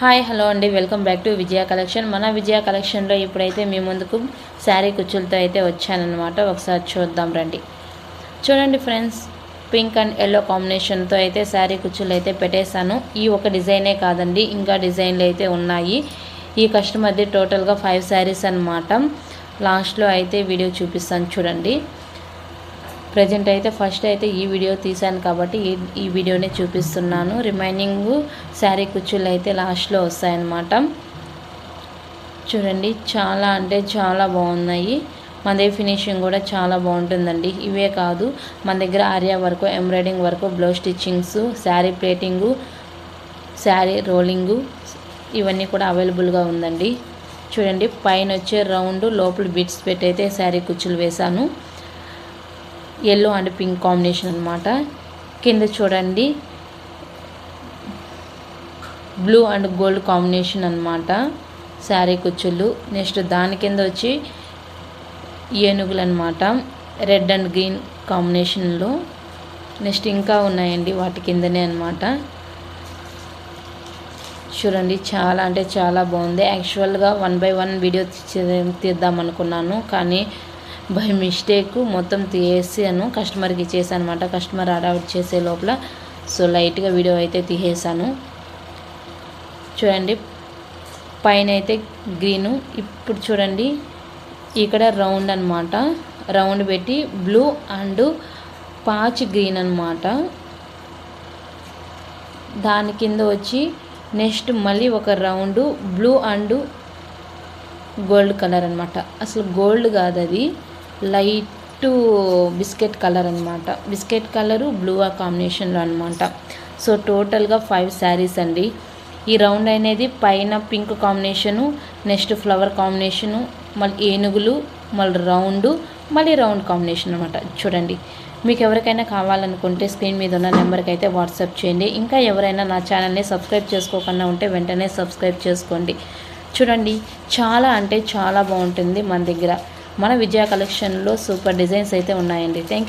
Hi hello అండి, welcome back to Vijaya collection. మన విజయ కలెక్షన్లో ఇప్పుడైతే మీ ముందుకు శారీ కుచ్చులతో అయితే వచ్చానన్నమాట. ఒకసారి చూద్దాం రండి. చూడండి ఫ్రెండ్స్, పింక్ అండ్ ఎల్లో కాంబినేషన్తో అయితే శారీ కుచ్చులు అయితే పెట్టేశాను. ఈ ఒక డిజైనే కాదండి, ఇంకా డిజైన్లు అయితే ఉన్నాయి. ఈ కస్టమర్ది టోటల్గా 5 శారీస్ అన్నమాట. లాస్ట్లో అయితే వీడియో చూపిస్తాను చూడండి. ప్రజెంట్ అయితే ఫస్ట్ అయితే ఈ వీడియో తీశాను కాబట్టి ఈ వీడియోనే చూపిస్తున్నాను. రిమైనింగ్ శారీ కుచ్చులు అయితే లాస్ట్లో వస్తాయన్నమాట. చూడండి, చాలా అంటే చాలా బాగున్నాయి. మన దగ్గర ఫినిషింగ్ కూడా చాలా బాగుంటుందండి. ఇవే కాదు, మన దగ్గర Arya work, embroidering work, blouse stitchings, sari pleating, sari రోలింగు ఇవన్నీ కూడా అవైలబుల్గా ఉందండి. చూడండి, పైన వచ్చే రౌండ్ లోపల బిట్స్ పెట్టి అయితే శారీ కుచ్చులు వేశాను. ఎల్లో అండ్ పింక్ కాంబినేషన్ అనమాట. కింద చూడండి, బ్లూ అండ్ గోల్డ్ కాంబినేషన్ అనమాట శారీ కుచ్చులు. నెక్స్ట్ దాని కింద వచ్చి ఏనుగులు అనమాట, రెడ్ అండ్ గ్రీన్ కాంబినేషన్లో. నెక్స్ట్ ఇంకా ఉన్నాయండి వాటి కిందనే అనమాట. చూడండి, చాలా అంటే చాలా బాగుంది. యాక్చువల్గా 1 by 1 వీడియో తీద్దాం అనుకున్నాను, కానీ బై మిస్టేక్ మొత్తం తీసేసాను, కస్టమర్కి ఇచ్చేసాను అనమాట. కస్టమర్ అడౌట్ చేసే లోపల సో లైట్గా వీడియో అయితే తీసేసాను. చూడండి, పైన అయితే గ్రీను. ఇప్పుడు చూడండి, ఇక్కడ రౌండ్ అనమాట, రౌండ్ పెట్టి బ్లూ అండ్ పాచ్ గ్రీన్ అనమాట. దాని కింద వచ్చి నెక్స్ట్ మళ్ళీ ఒక round blue and gold colour అనమాట. అసలు గోల్డ్ కాదు, అది లైట్ బిస్కెట్ కలర్ అనమాట. బిస్కెట్ కలరు బ్లూ కాంబినేషన్లో అనమాట. సో టోటల్గా 5 శారీస్ అండి. ఈ రౌండ్ అనేది పైన pink combination, next flower combination, మళ్ళీ ఏనుగులు, మళ్ళీ రౌండ్ కాంబినేషన్ అనమాట. చూడండి, మీకు ఎవరికైనా కావాలనుకుంటే స్క్రీన్ మీద ఉన్న నెంబర్కి అయితే వాట్సాప్ చేయండి. ఇంకా ఎవరైనా నా ఛానల్ని సబ్స్క్రైబ్ చేసుకోకుండా ఉంటే వెంటనే సబ్స్క్రైబ్ చేసుకోండి. చూడండి, చాలా అంటే చాలా బాగుంటుంది. మన దగ్గర మన విజయ కలెక్షన్లో సూపర్ డిజైన్స్ అయితే ఉన్నాయండి. Thank you.